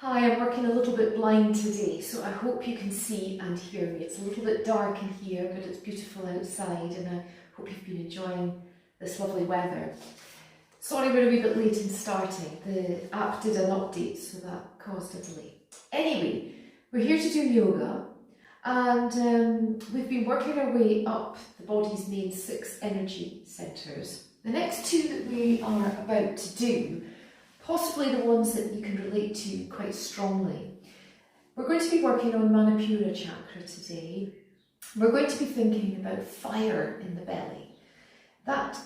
Hi, I'm working a little bit blind today, so I hope you can see and hear me. It's a little bit dark in here, but it's beautiful outside, and I hope you've been enjoying this lovely weather. Sorry we're a wee bit late in starting. The app did an update, so that caused a delay. Anyway, we're here to do yoga, and we've been working our way up the body's main 6 energy centres. The next 2 that we are about to do, possibly the ones that you can relate to quite strongly. We're going to be working on Manipura chakra today. We're going to be thinking about fire in the belly. That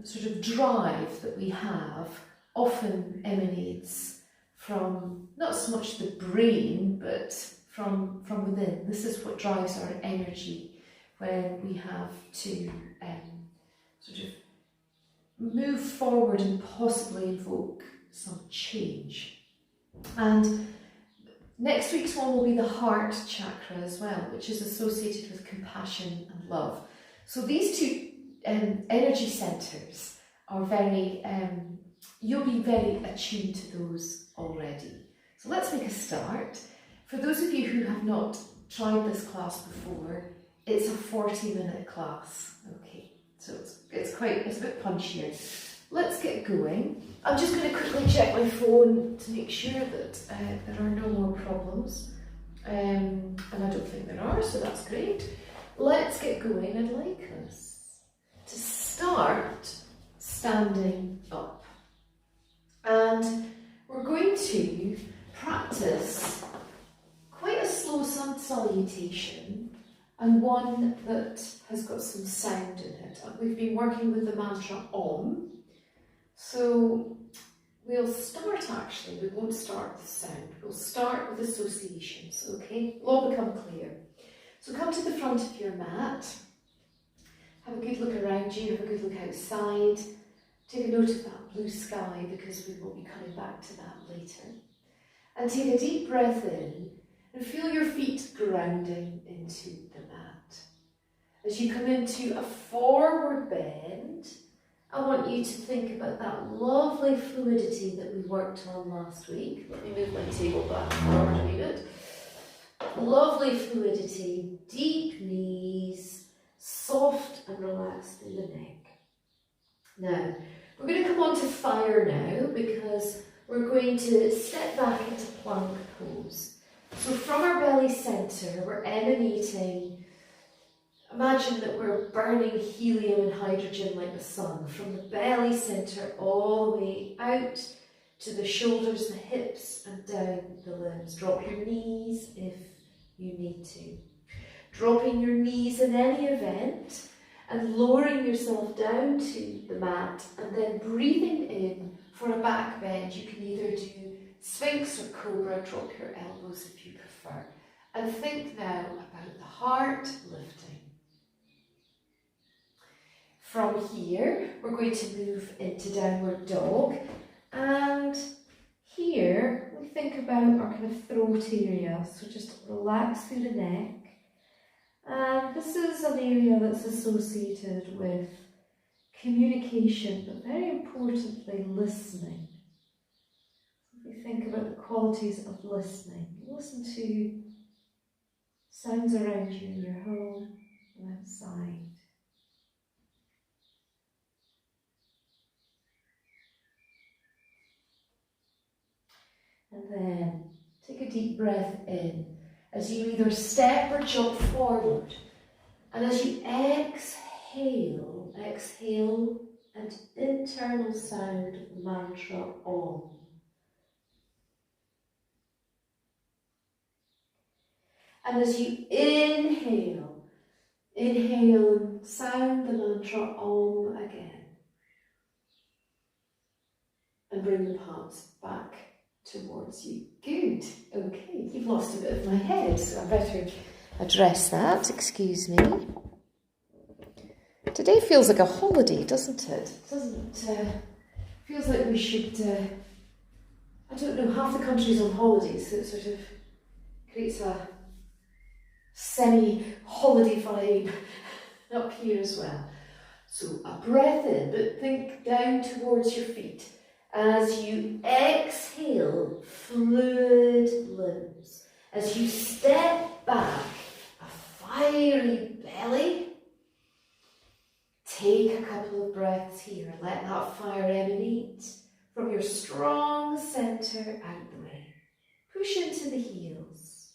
sort of drive that we have often emanates from not so much the brain, but from within. This is what drives our energy when we have to sort of move forward and possibly invoke some change. And next week's one will be the heart chakra as well, which is associated with compassion and love. So these 2 energy centres are very, you'll be very attuned to those already. So let's make a start. For those of you who have not tried this class before, it's a 40-minute class. Okay, so it's a bit punchier. Let's get going. I'm just going to quickly check my phone to make sure that there are no more problems. And I don't think there are, so that's great. Let's get going. I'd like us to start standing up. And we're going to practice quite a slow sun salutation and one that has got some sound in it. We've been working with the mantra Om. So we'll start actually, we won't start with sound, we'll start with associations, okay? It'll all become clear. So come to the front of your mat, have a good look around you, have a good look outside, take a note of that blue sky because we will be coming back to that later. And take a deep breath in and feel your feet grounding into the mat. As you come into a forward bend, I want you to think about that lovely fluidity that we worked on last week. Let me move my table back forward a minute. Lovely fluidity, deep knees, soft and relaxed in the neck. Now, we're going to come on to fire now because we're going to step back into plank pose. So from our belly centre, we're emanating. Imagine that we're burning helium and hydrogen like the sun, from the belly centre all the way out to the shoulders, the hips and down the limbs. Drop your knees if you need to. Dropping your knees in any event and lowering yourself down to the mat and then breathing in for a back bend. You can either do Sphinx or Cobra, drop your elbows if you prefer. And think now about the heart lifting. From here, we're going to move into downward dog, and here we think about our kind of throat area, so just relax through the neck, and this is an area that's associated with communication, but very importantly listening. If we think about the qualities of listening, listen to sounds around you in your home and outside. And then take a deep breath in as you either step or jump forward. And as you exhale an internal sound of the mantra Om. And as you inhale and sound the mantra Om again. And bring the palms back towards you. Good. Okay, you've lost a bit of my head, so I better address that. Excuse me. Today feels like a holiday, doesn't it? Feels like we should, I don't know, half the country's on holidays, so it sort of creates a semi-holiday vibe up here as well. So a breath in, but think down towards your feet. As you exhale, fluid limbs. As you step back, a fiery belly. Take a couple of breaths here. Let that fire emanate from your strong centre out the way. Push into the heels.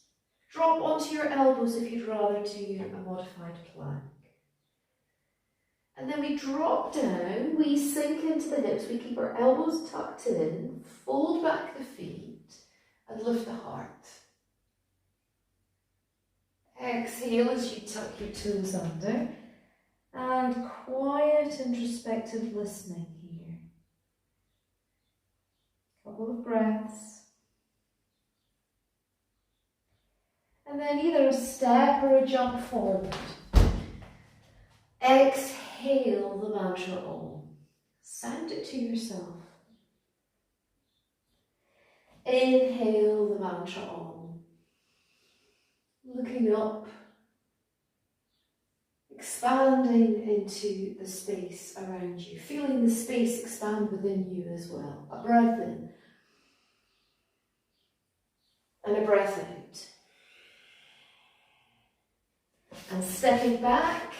Drop onto your elbows if you'd rather do a modified plank. And then we drop down, we sink into the hips, we keep our elbows tucked in, fold back the feet, and lift the heart. Exhale as you tuck your toes under, and quiet introspective listening here. Couple of breaths. And then either a step or a jump forward. Exhale the mantra Om. Sound it to yourself. Inhale the mantra Om. Looking up, expanding into the space around you, feeling the space expand within you as well. A breath in and a breath out. And stepping back,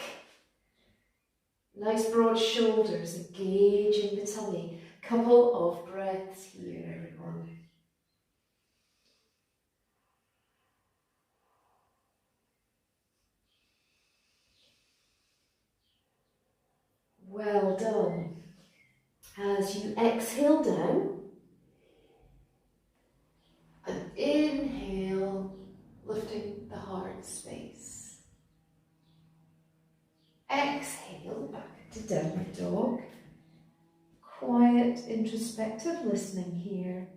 nice broad shoulders, engaging the tummy. Couple of breaths here, everyone. Well done. As you exhale down, and inhale, lifting the heart space. Exhale back to downward dog. Quiet, introspective listening here.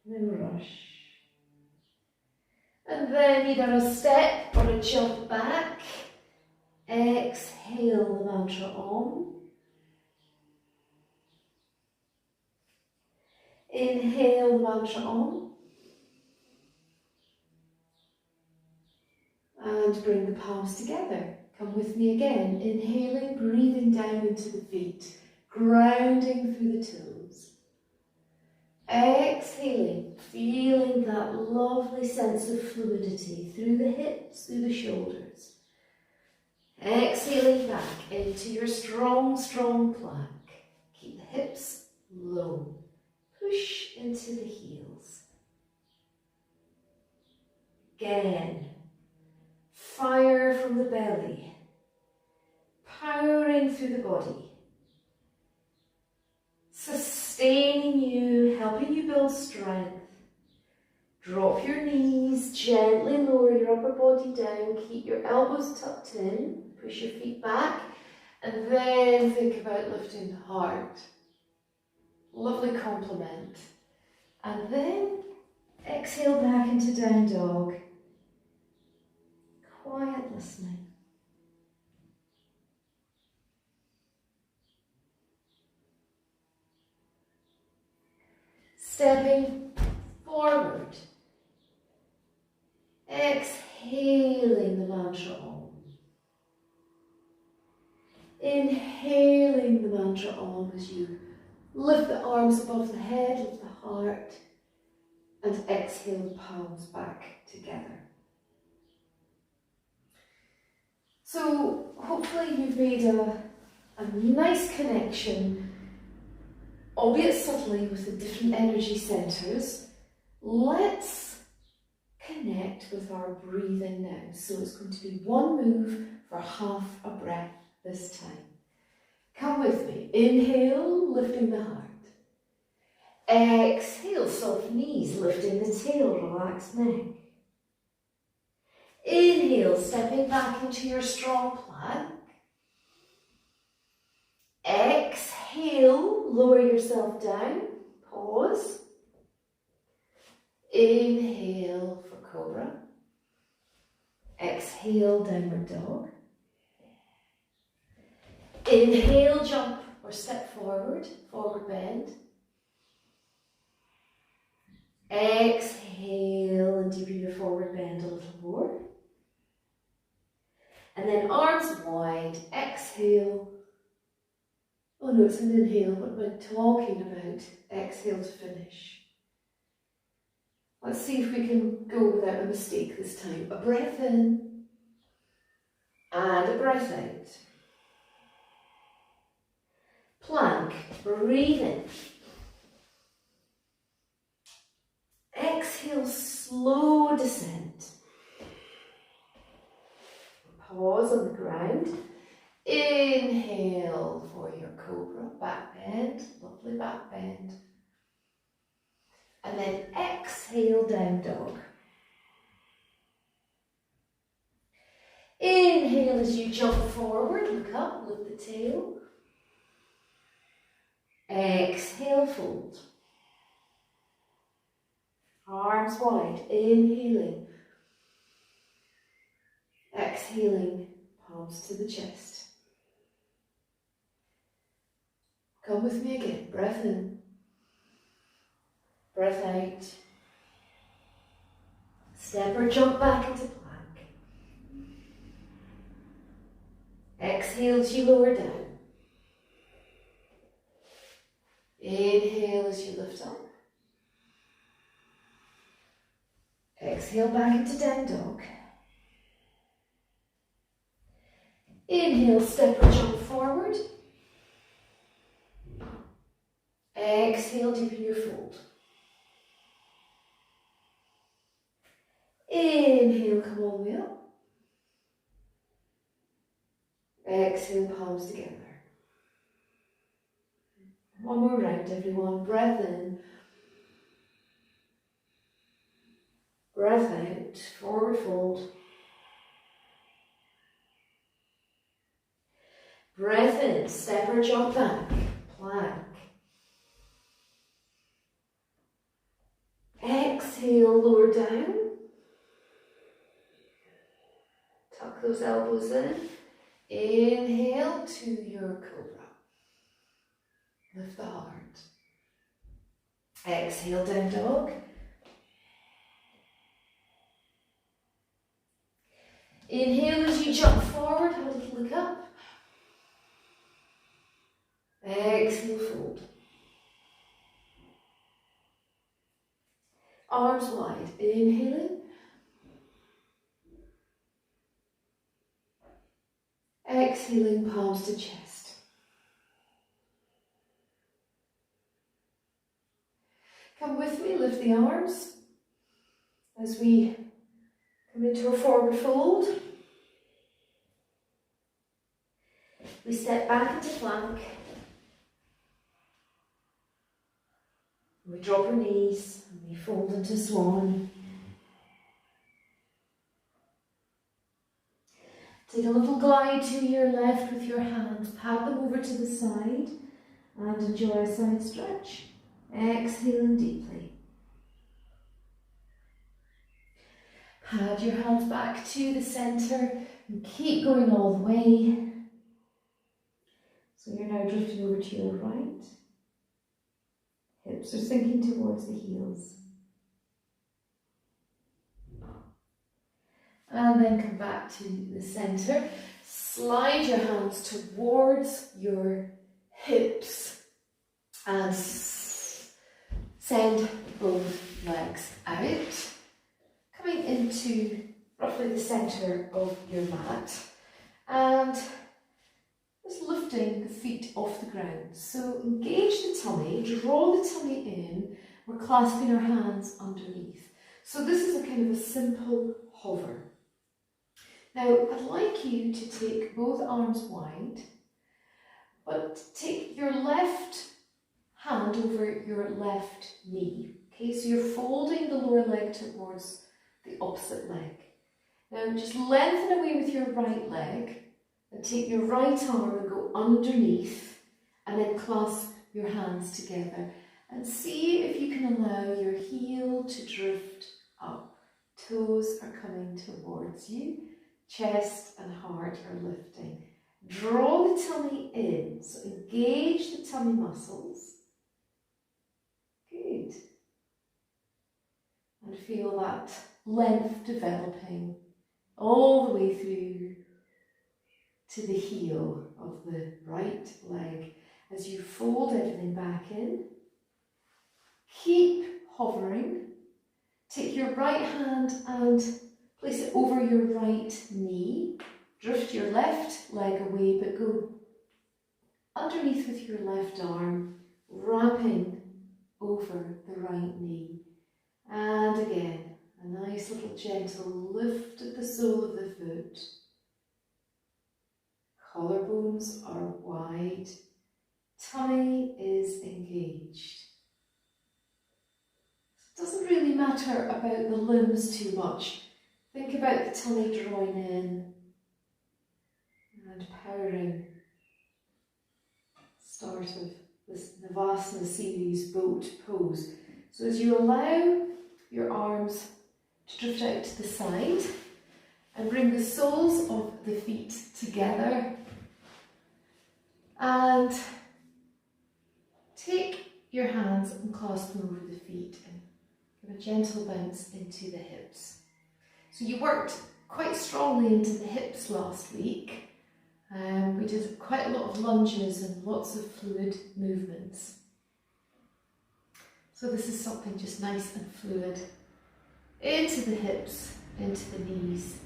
No rush. And then either a step or a jump back. Exhale the mantra Om. Inhale the mantra Om. And bring the palms together. Come with me again. Inhaling, breathing down into the feet. Grounding through the toes. Exhaling, feeling that lovely sense of fluidity through the hips, through the shoulders. Exhaling back into your strong, strong plank. Keep the hips low. Push into the heels. Again. Fire from the belly, powering through the body, sustaining you, helping you build strength. Drop your knees, gently lower your upper body down, keep your elbows tucked in, push your feet back, and then think about lifting the heart. Lovely compliment. And then exhale back into down dog. Quiet listening. Stepping forward. Exhaling the mantra Om. Inhaling the mantra Om as you lift the arms above the head, lift the heart, and exhale the palms back together. So hopefully you've made a nice connection, albeit subtly, with the different energy centres. Let's connect with our breathing now. So it's going to be one move for half a breath this time. Come with me. Inhale, lifting the heart. Exhale, soft knees, lifting the tail, relaxed neck. Inhale, stepping back into your strong plank. Exhale, lower yourself down. Pause. Inhale for cobra. Exhale, downward dog. Inhale, jump or step forward, forward bend. Exhale and deepen your forward bend a little more. And then arms wide, exhale. Oh no, it's an inhale. What am I talking about? Exhale to finish. Let's see if we can go without a mistake this time. A breath in and a breath out. Plank, breathe in. Exhale, slow descent. Pause on the ground. Inhale for your cobra, back bend, lovely back bend. And then exhale, down dog. Inhale as you jump forward, look up, lift the tail. Exhale, fold. Arms wide, inhaling. Exhaling, palms to the chest. Come with me again, breath in, breath out. Step or jump back into plank. Exhale as you lower down. Inhale as you lift up. Exhale back into down dog. Inhale, step or jump forward. Exhale, deepen your fold. Inhale, come all the way up. Exhale, palms together. One more round, everyone. Breath in. Breath out. Forward fold. Breath in. Step or jump back. Plank. Exhale, lower down. Tuck those elbows in. Inhale to your cobra. Lift the heart. Exhale, down dog. Inhale as you jump forward, have a little look up. Exhale, fold. Arms wide, inhaling. Exhaling, palms to chest. Come with me, lift the arms as we come into a forward fold. We step back into plank. We drop our knees and we fold into swan. Take a little glide to your left with your hands. Pat them over to the side and enjoy a side stretch. Exhaling deeply. Pad your hands back to the centre and keep going all the way. So you're now drifting over to your right. Hips are sinking towards the heels. And then come back to the centre. Slide your hands towards your hips and send both legs out. Coming into roughly the centre of your mat and just lifting the feet off the ground. So engage the tummy, draw the tummy in. We're clasping our hands underneath. So this is a kind of a simple hover. Now I'd like you to take both arms wide, but take your left hand over your left knee. Okay, so you're folding the lower leg towards the opposite leg. Now just lengthen away with your right leg and take your right arm and go underneath and then clasp your hands together and see if you can allow your heel to drift up. Toes are coming towards you, chest and heart are lifting. Draw the tummy in, so engage the tummy muscles. Good. And feel that length developing all the way through to the heel of the right leg as you fold everything back in. Keep hovering. Take your right hand and place it over your right knee. Drift your left leg away, but go underneath with your left arm, wrapping over the right knee. And again, a nice little gentle lift at the sole of the foot. Collarbones are wide. Tummy is engaged. It doesn't really matter about the limbs too much. Think about the tummy drawing in and powering. Start of this Navasana series boat pose. So as you allow your arms to drift out to the side and bring the soles of the feet together, and take your hands and clasp them over the feet and give a gentle bounce into the hips. So you worked quite strongly into the hips last week. We did quite a lot of lunges and lots of fluid movements. So this is something just nice and fluid. Into the hips, into the knees.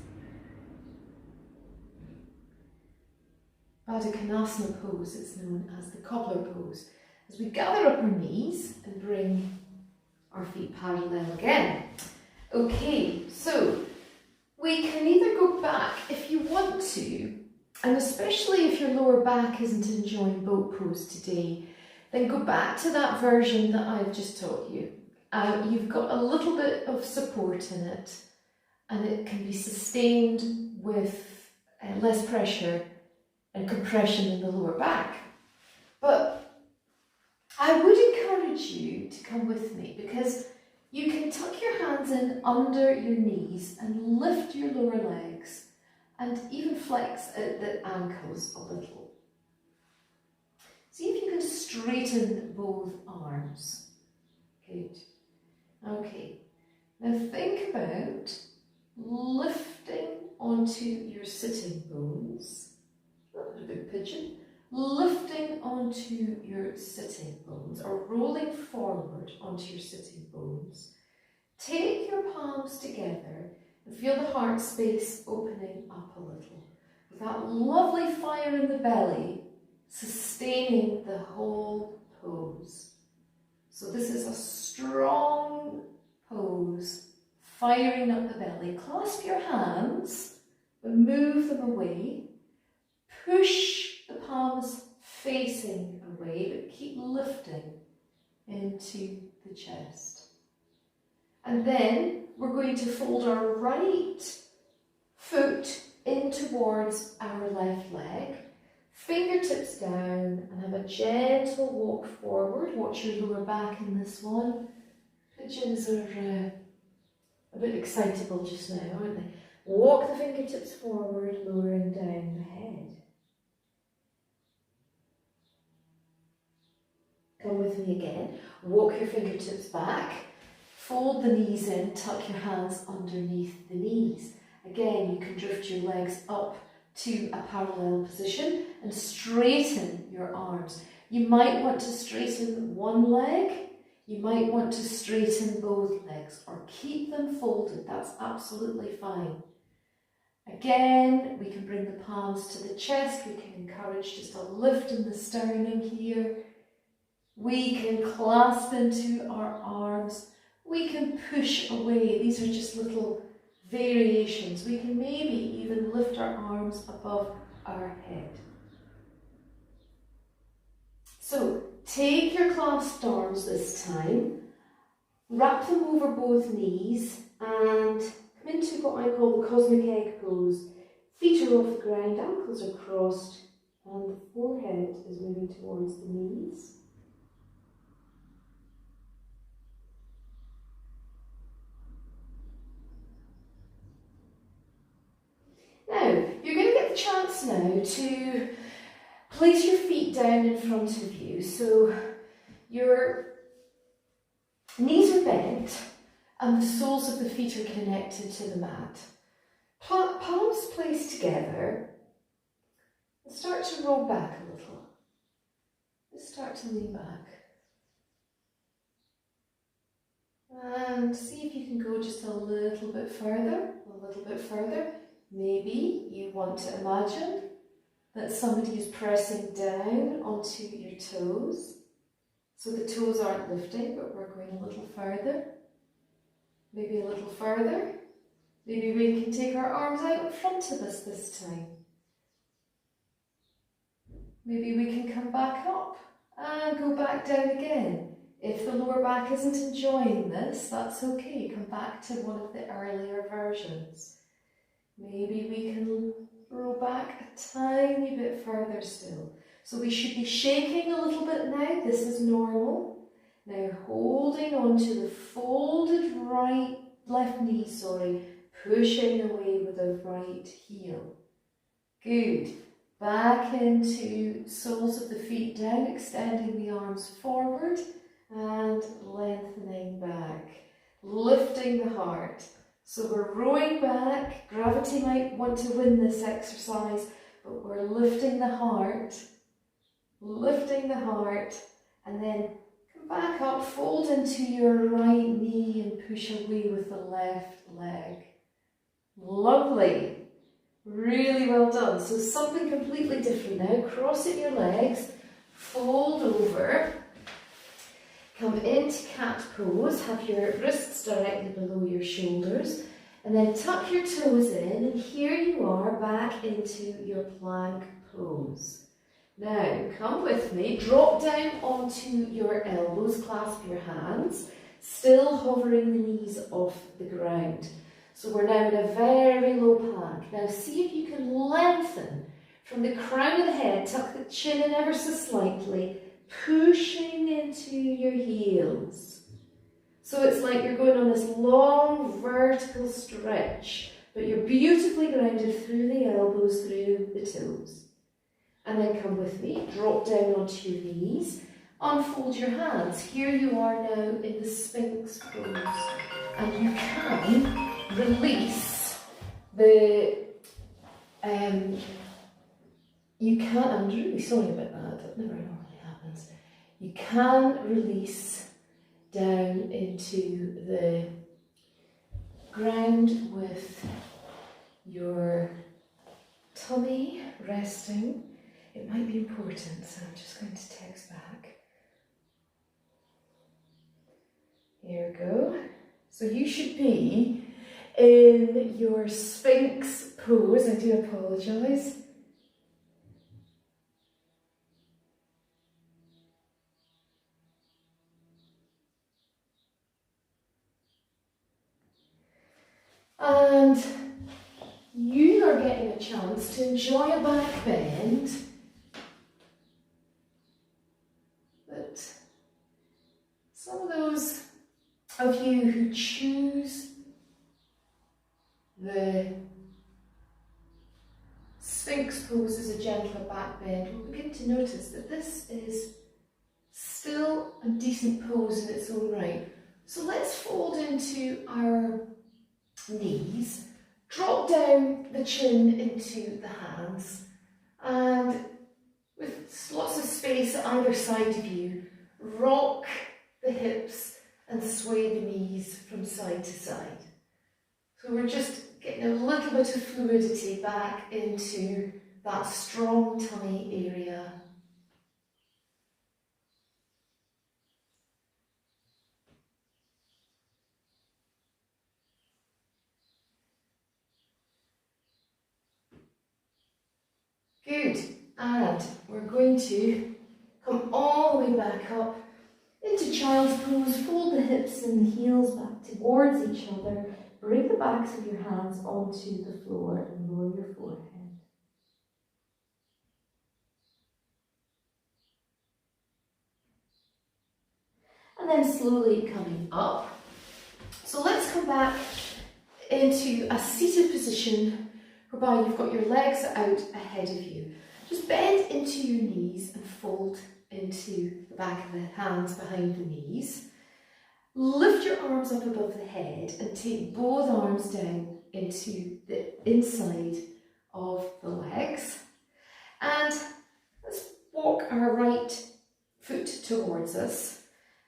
Baddha Konasana pose is known as the cobbler pose. As we gather up our knees and bring our feet parallel again. Okay, so we can either go back if you want to, and especially if your lower back isn't enjoying boat pose today, then go back to that version that I've just taught you. You've got a little bit of support in it, and it can be sustained with less pressure and compression in the lower back. But I would encourage you to come with me, because you can tuck your hands in under your knees and lift your lower legs and even flex at the ankles a little. See if you can straighten both arms. Good. Okay. Now think about lifting onto your sitting bones. A big pigeon. Lifting onto your sitting bones, or rolling forward onto your sitting bones. Take your palms together and feel the heart space opening up a little. With that lovely fire in the belly, sustaining the whole pose. So this is a strong pose, firing up the belly. Clasp your hands, but move them away. Push the palms facing away, but keep lifting into the chest. And then we're going to fold our right foot in towards our left leg, fingertips down, and have a gentle walk forward. Watch your lower back in this one. Pigeons are a bit excitable just now, aren't they? Walk the fingertips forward, lowering down the head. Come with me again. Walk your fingertips back. Fold the knees in, tuck your hands underneath the knees. Again, you can drift your legs up to a parallel position and straighten your arms. You might want to straighten one leg. You might want to straighten both legs, or keep them folded. That's absolutely fine. Again, we can bring the palms to the chest. We can encourage just a lift in the sternum here. We can clasp into our arms. We can push away. These are just little variations. We can maybe even lift our arms above our head. So take your clasped arms this time, wrap them over both knees, and come into what I call the cosmic egg pose. Feet are off the ground, ankles are crossed, and the forehead is moving towards the knees. Now, you're going to get the chance now to place your feet down in front of you. So your knees are bent and the soles of the feet are connected to the mat. Palms placed together, and start to roll back a little. Just start to lean back. And see if you can go just a little bit further, a little bit further. Maybe you want to imagine that somebody is pressing down onto your toes. So the toes aren't lifting, but we're going a little further. Maybe a little further. Maybe we can take our arms out in front of us this time. Maybe we can come back up and go back down again. If the lower back isn't enjoying this, that's okay. Come back to one of the earlier versions. Maybe we can roll back a tiny bit further still. So we should be shaking a little bit now. This is normal. Now holding on to the folded left knee, pushing away with the right heel. Good. Back into soles of the feet down, extending the arms forward and lengthening back, lifting the heart. So we're rowing back. Gravity might want to win this exercise, but we're lifting the heart, and then come back up, fold into your right knee and push away with the left leg. Lovely. Really well done. So something completely different now. Crossing your legs, fold over, come into cat pose, have your wrists directly below your shoulders, and then tuck your toes in, and here you are back into your plank pose. Now come with me, drop down onto your elbows, clasp your hands, still hovering the knees off the ground. So we're now in a very low plank. Now see if you can lengthen from the crown of the head, tuck the chin in ever so slightly, pushing into your heels. So it's like you're going on this long vertical stretch, but you're beautifully grounded through the elbows, through the toes. And then come with me, drop down onto your knees, unfold your hands. Here you are now in the Sphinx pose, and you can release I'm really sorry about that never normally happens. You can release down into the ground with your tummy resting. It might be important, so I'm just going to text back. Here we go. So you should be in your Sphinx pose. I do apologise. And you are getting a chance to enjoy a back bend that some of those of you who choose the Sphinx pose as a gentler back bend will begin to notice that this is still a decent pose in its own right. So let's fold into our knees, drop down the chin into the hands, and with lots of space at either side of you, rock the hips and sway the knees from side to side. So we're just getting a little bit of fluidity back into that strong tummy area. Good, and we're going to come all the way back up into child's pose, fold the hips and the heels back towards each other, bring the backs of your hands onto the floor and lower your forehead. And then slowly coming up. So let's come back into a seated position whereby you've got your legs out ahead of you. Just bend into your knees and fold into the back of the hands behind the knees. Lift your arms up above the head and take both arms down into the inside of the legs. And let's walk our right towards us.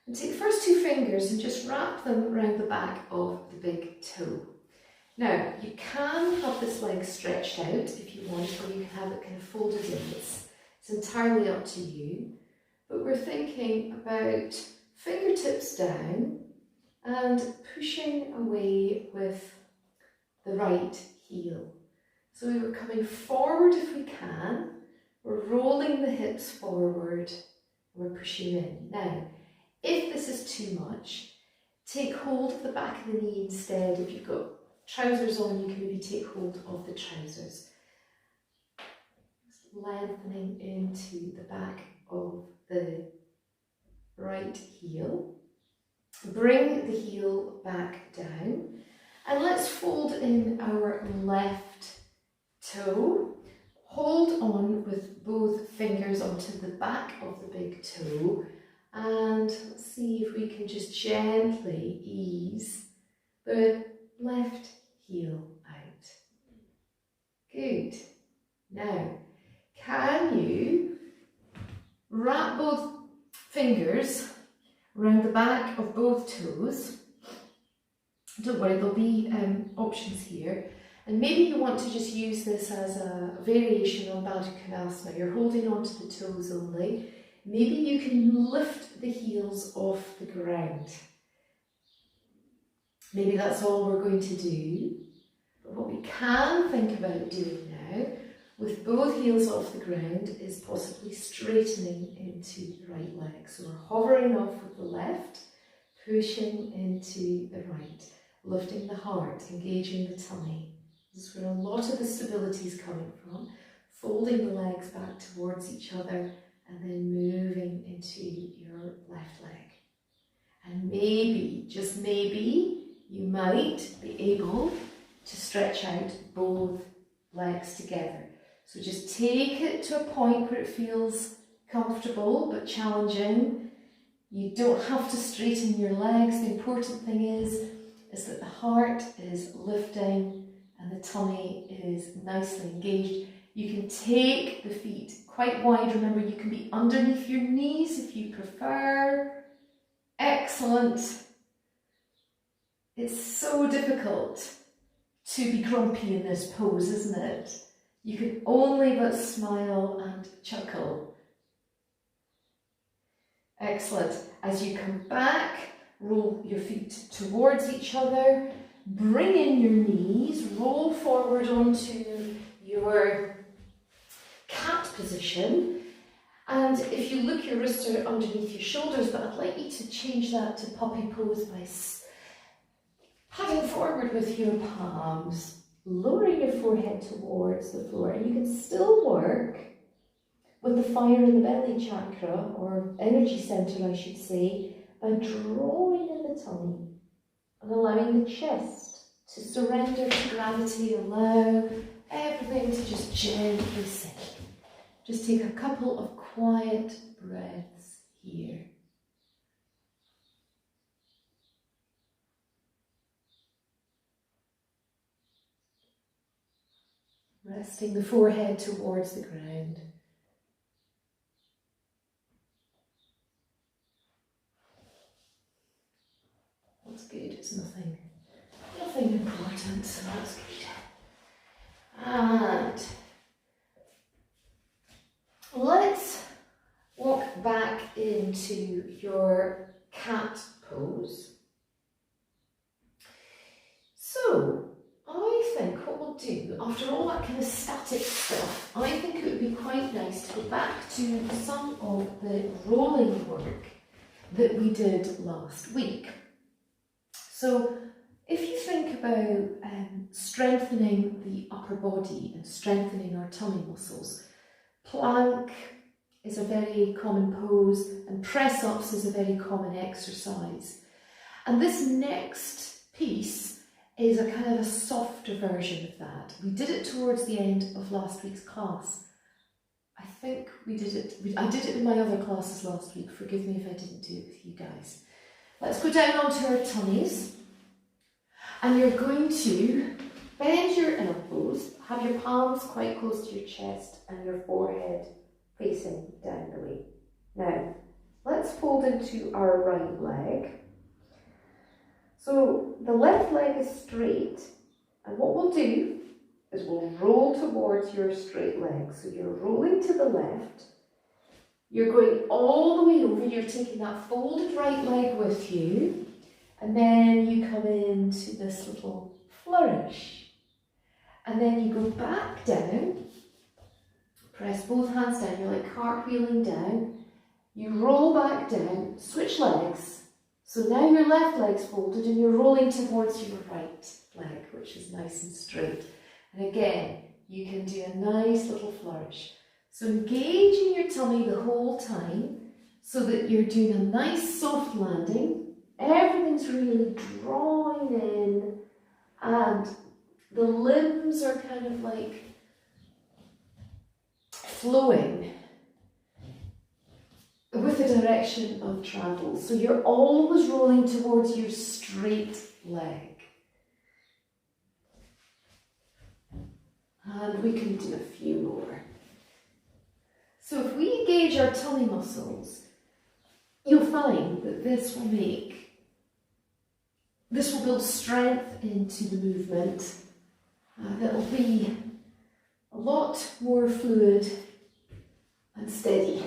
And take the first two fingers and just wrap them around the back of the big toe. Now, you can have this leg stretched out if you want, or you can have it kind of folded in. It's entirely up to you. But we're thinking about fingertips down and pushing away with the right heel. So we were coming forward if we can. We're rolling the hips forward and we're pushing in. Now, if this is too much, take hold of the back of the knee instead. If you've got trousers on, you can maybe take hold of the trousers. Just lengthening into the back of the right heel. Bring the heel back down. And let's fold in our left toe. Hold on with both fingers onto the back of the big toe. And let's see if we can just gently ease the left heel out. Good. Now, can you wrap both fingers around the back of both toes? Don't worry, there'll be options here. And maybe you want to just use this as a variation on Baddha Konasana. You're holding on to the toes only. Maybe you can lift the heels off the ground. Maybe that's all we're going to do. But what we can think about doing now, with both heels off the ground, is possibly straightening into the right leg. So we're hovering off with the left, pushing into the right, lifting the heart, engaging the tummy. This is where a lot of the stability is coming from. Folding the legs back towards each other and then moving into your left leg. And maybe, just maybe, you might be able to stretch out both legs together. So just take it to a point where it feels comfortable but challenging. You don't have to straighten your legs. The important thing is that the heart is lifting and the tummy is nicely engaged. You can take the feet quite wide. Remember, you can be underneath your knees if you prefer. Excellent. It's so difficult to be grumpy in this pose, isn't it? You can only but smile and chuckle. Excellent. As you come back, roll your feet towards each other. Bring in your knees, roll forward onto your cat position, and if you look, your wrists are underneath your shoulders, but I'd like you to change that to puppy pose by padding forward with your palms, lowering your forehead towards the floor, and you can still work with the fire in the belly chakra, or energy center I should say, by drawing in the tummy and allowing the chest to surrender to gravity, allow everything to just gently sink. Just take a couple of quiet breaths here. Resting the forehead towards the ground. That's good, it's nothing important, so that's good. And let's walk back into your cat pose. So, I think what we'll do, after all that kind of static stuff, I think it would be quite nice to go back to some of the rolling work that we did last week. So, if you think about strengthening the upper body and strengthening our tummy muscles, plank is a very common pose and press-ups is a very common exercise. And this next piece is a kind of a softer version of that. We did it towards the end of last week's class. I think we did it, I did it in my other classes last week. Forgive me if I didn't do it with you guys. Let's go down onto our tummies. And you're going to bend your elbows, have your palms quite close to your chest and your forehead facing down the way. Now, let's fold into our right leg. So the left leg is straight, and what we'll do is we'll roll towards your straight leg. So you're rolling to the left, you're going all the way over, you're taking that folded right leg with you, and then you come into this little flourish. And then you go back down, press both hands down, you're like cartwheeling down, you roll back down, switch legs. So now your left leg's folded and you're rolling towards your right leg, which is nice and straight. And again, you can do a nice little flourish. So engaging your tummy the whole time so that you're doing a nice soft landing. Everything's really drawing in and the limbs are kind of like flowing with the direction of travel. So you're always rolling towards your straight leg. And we can do a few more. So if we engage our tummy muscles, you'll find that this will build strength into the movement. That'll be a lot more fluid and steady.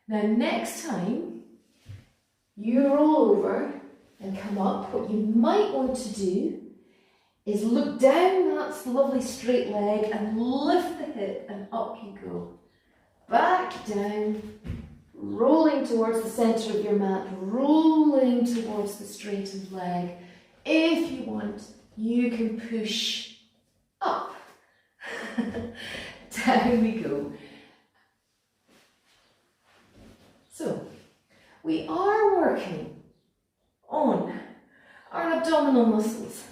Now next time you roll over and come up, what you might want to do is look down that lovely straight leg and lift the hip and up you go. Back down, rolling towards the centre of your mat, rolling towards the straightened leg. If you want, you can push up. Down we go. So, we are working on our abdominal muscles,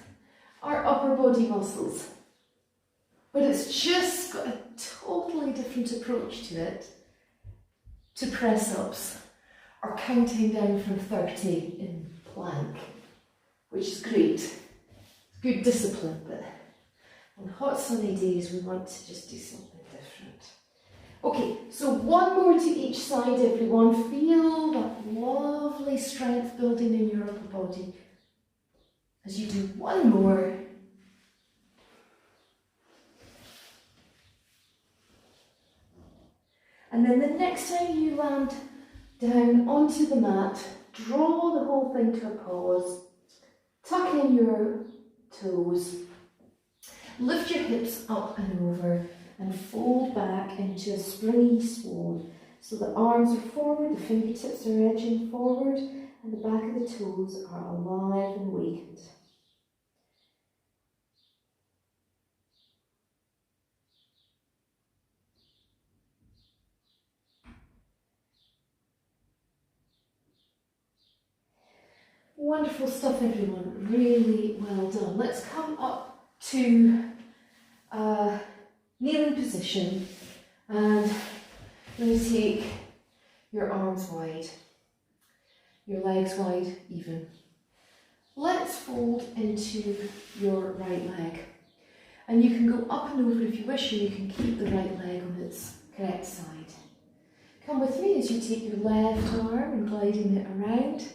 our upper body muscles, but it's just got a totally different approach to it to press-ups or counting down from 30 in plank, which is great. It's good discipline, but on hot sunny days we want to just do something different. Okay, so one more to each side, everyone. Feel that lovely strength building in your upper body. As you do one more. And then the next time you land down onto the mat, draw the whole thing to a pause. Tuck in your toes. Lift your hips up and over. And fold back into a springy swan. So the arms are forward, the fingertips are edging forward, and the back of the toes are alive and awakened. Wonderful stuff, everyone. Really well done. Let's come up to kneeling position, and then take your arms wide, your legs wide even. Let's fold into your right leg, and you can go up and over if you wish, and you can keep the right leg on its correct side. Come with me as you take your left arm and gliding it around,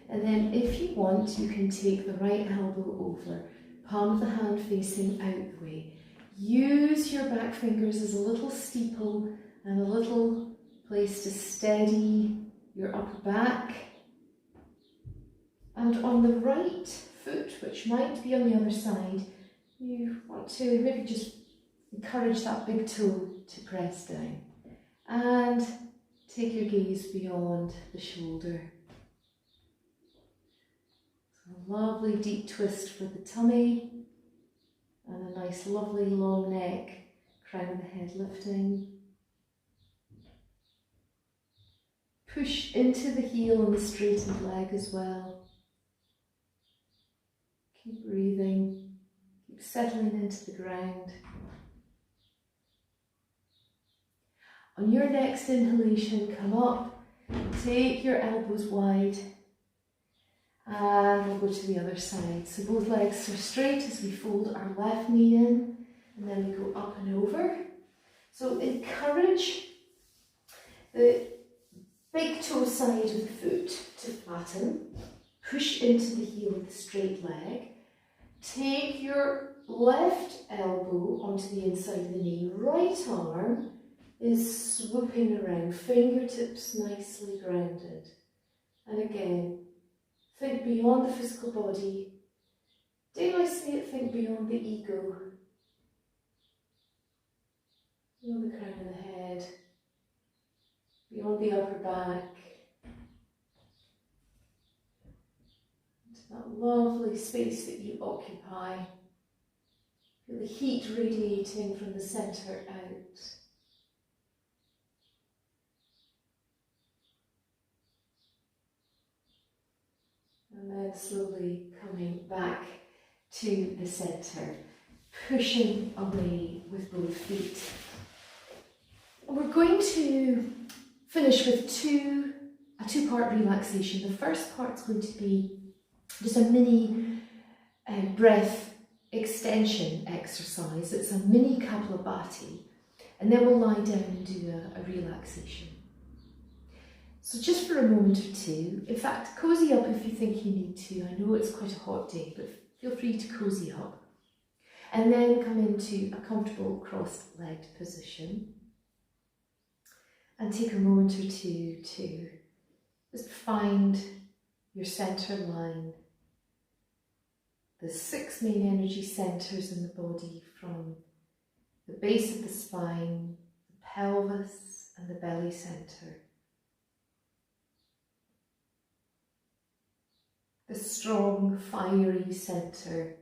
and then if you want you can take the right elbow over, palm of the hand facing out the way. Use your back fingers as a little steeple and a little place to steady your upper back. And on the right foot, which might be on the other side, you want to maybe just encourage that big toe to press down. And take your gaze beyond the shoulder. So a lovely deep twist for the tummy. And a nice lovely long neck, crown of the head lifting. Push into the heel and the straightened leg as well. Keep breathing, keep settling into the ground. On your next inhalation, come up, take your elbows wide, and we'll go to the other side. So both legs are straight as we fold our left knee in, and then we go up and over. So encourage the big toe side of the foot to flatten. Push into the heel with the straight leg. Take your left elbow onto the inside of the knee. Right arm is swooping around, fingertips nicely grounded. And again, think beyond the physical body. Dare I say it, think beyond the ego. Beyond the crown of the head. Beyond the upper back. Into that lovely space that you occupy. Feel the heat radiating from the centre out. And then slowly coming back to the centre, pushing away with both feet. And we're going to finish with a two-part relaxation. The first part's going to be just a mini breath extension exercise. It's a mini Kapalabhati, and then we'll lie down and do a relaxation. So just for a moment or two, in fact, cozy up if you think you need to. I know it's quite a hot day, but feel free to cozy up. And then come into a comfortable crossed-legged position. And take a moment or two to just find your centre line. The 6 main energy centres in the body, from the base of the spine, the pelvis and the belly centre. The strong, fiery centre,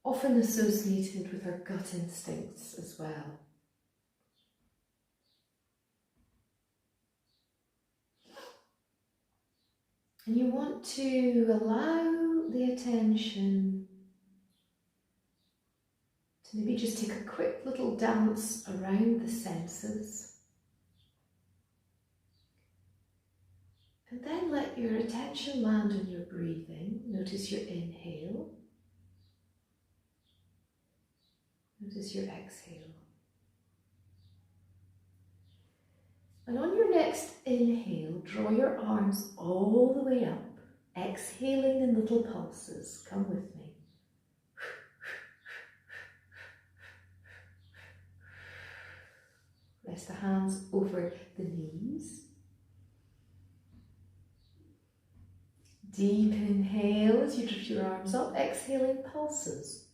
often associated with our gut instincts as well. And you want to allow the attention to maybe just take a quick little dance around the senses. And then let your attention land on your breathing. Notice your inhale. Notice your exhale. And on your next inhale, draw your arms all the way up, exhaling in little pulses. Come with me. Rest the hands over the knees. Deep inhale as you drift your arms up, exhaling pulses.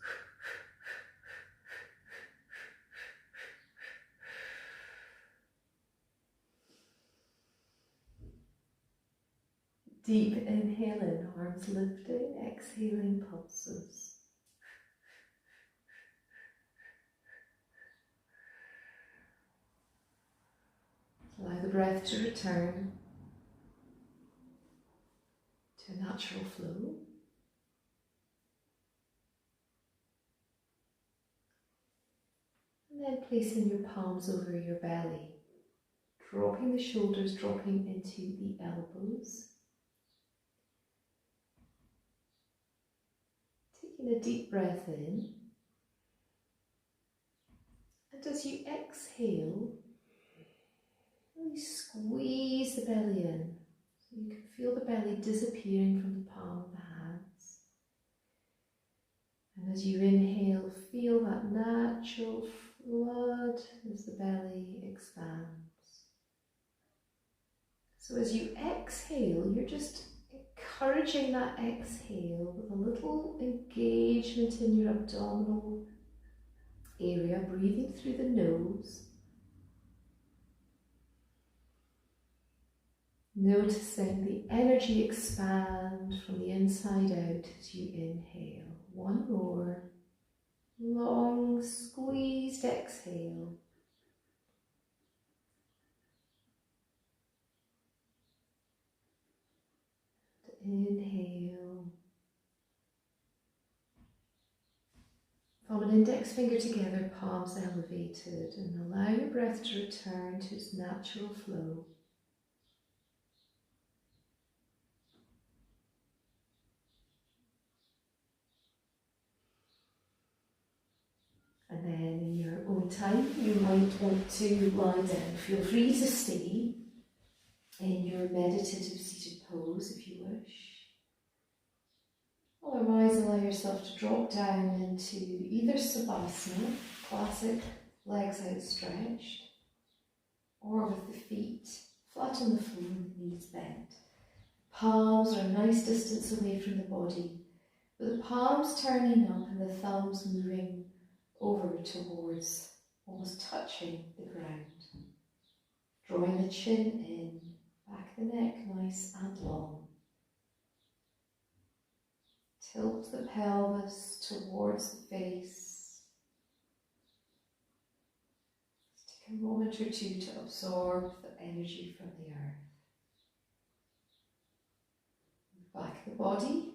Deep inhale in, arms lifting, exhaling pulses. Allow the breath to return to a natural flow. And then placing your palms over your belly, dropping the shoulders, dropping into the elbows. Taking a deep breath in. And as you exhale, really squeeze the belly in. So you can feel the belly disappearing from the palm of the hands. And as you inhale, feel that natural flood as the belly expands. So as you exhale, you're just encouraging that exhale with a little engagement in your abdominal area, breathing through the nose. Noticing the energy expand from the inside out as you inhale. One more long squeezed exhale. Inhale. Thumb and index finger together, palms elevated, and allow your breath to return to its natural flow. And then in your own following time, you might want to lie down. Feel free to stay in your meditative seated pose if you wish. Otherwise, allow yourself to drop down into either Savasana, classic legs outstretched, or with the feet flat on the floor and the knees bent. Palms are a nice distance away from the body, with the palms turning up and the thumbs moving over towards, almost touching the ground. Drawing the chin in, back the neck nice and long. Tilt the pelvis towards the face. Let's take a moment or two to absorb the energy from the earth. Back the body.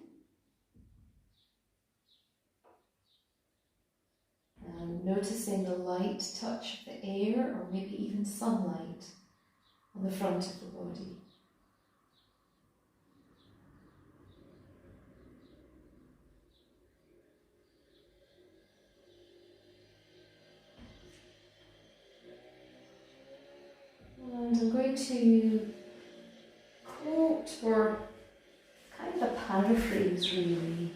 And noticing the light touch of the air or maybe even sunlight on the front of the body. And I'm going to quote, or kind of a paraphrase really,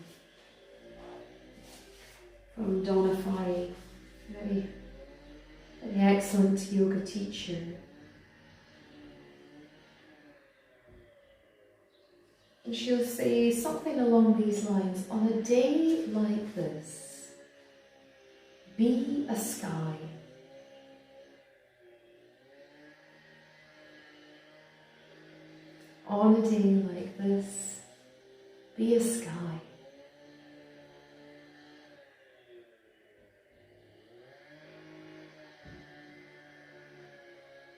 from Donna Farey, very excellent yoga teacher. And she'll say something along these lines: on a day like this, be a sky. On a day like this, be a sky.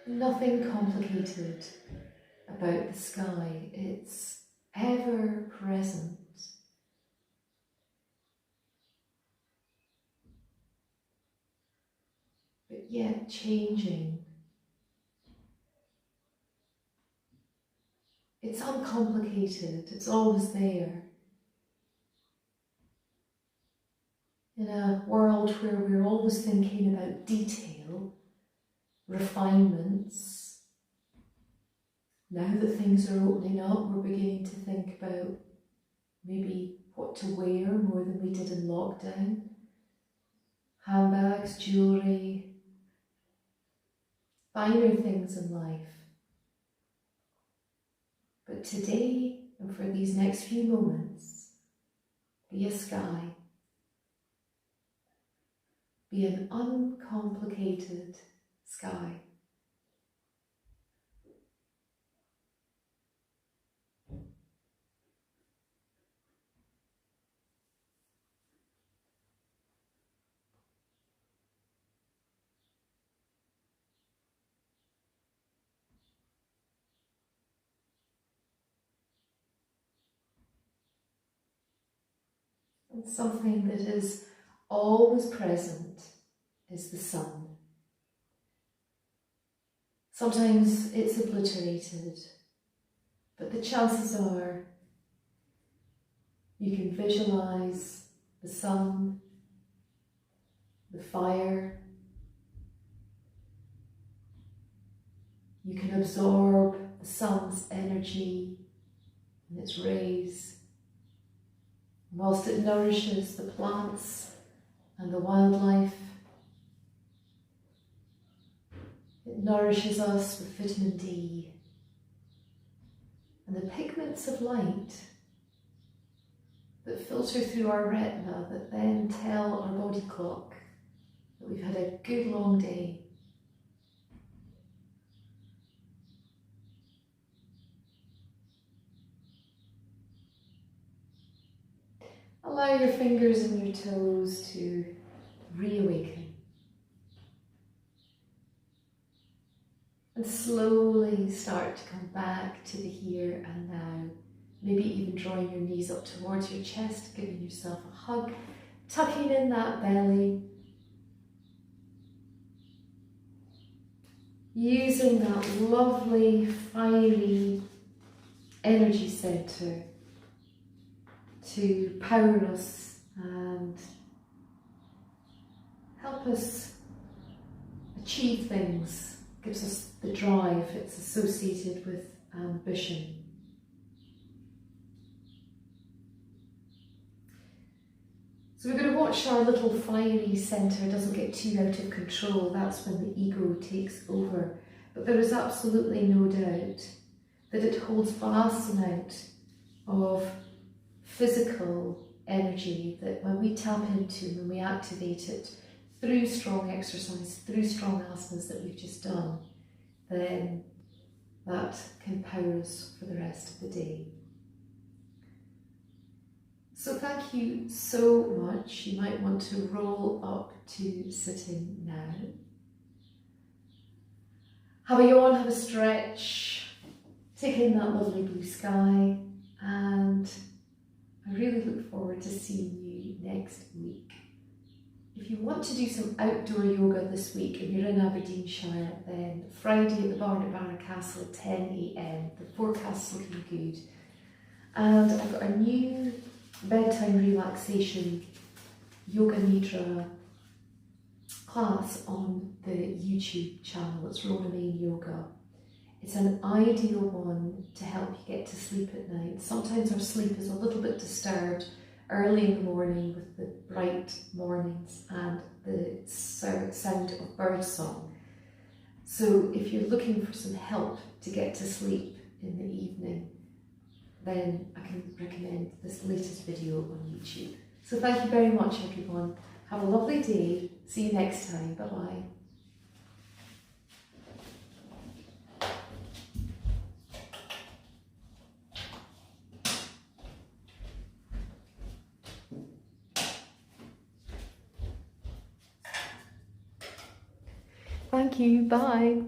Nothing complicated about the sky. It's ever present. But yet changing. It's uncomplicated, it's always there. In a world where we're always thinking about detail, refinements, now that things are opening up, we're beginning to think about maybe what to wear more than we did in lockdown. Handbags, jewellery, finer things in life. But today, and for these next few moments, be a sky. Be an uncomplicated sky. And something that is always present is the sun. Sometimes it's obliterated, but the chances are you can visualize the sun, the fire. You can absorb the sun's energy and its rays. Whilst it nourishes the plants and the wildlife, it nourishes us with vitamin D and the pigments of light that filter through our retina that then tell our body clock that we've had a good long day. Allow your fingers and your toes to reawaken. And slowly start to come back to the here and now. Maybe even drawing your knees up towards your chest, giving yourself a hug, tucking in that belly. Using that lovely, fiery energy centre to power us and help us achieve things, gives us the drive. It's associated with ambition. So we're going to watch our little fiery centre doesn't get too out of control. That's when the ego takes over. But there is absolutely no doubt that it holds vast amount of physical energy that when we tap into, when we activate it through strong exercise, through strong asanas that we've just done, then that can power us for the rest of the day. So thank you so much. You might want to roll up to sitting now. Have a yawn, have a stretch, take in that lovely blue sky, and I really look forward to seeing you next week. If you want to do some outdoor yoga this week and you're in Aberdeenshire, then Friday at the Barn at Barra Castle, 10 AM. The forecast's looking good. And I've got a new bedtime relaxation yoga nidra class on the YouTube channel. It's Rona Main Yoga. It's an ideal one to help you get to sleep at night. Sometimes our sleep is a little bit disturbed early in the morning with the bright mornings and the sound of birdsong. So if you're looking for some help to get to sleep in the evening, then I can recommend this latest video on YouTube. So thank you very much, everyone. Have a lovely day. See you next time. Bye-bye. Thank you. Bye.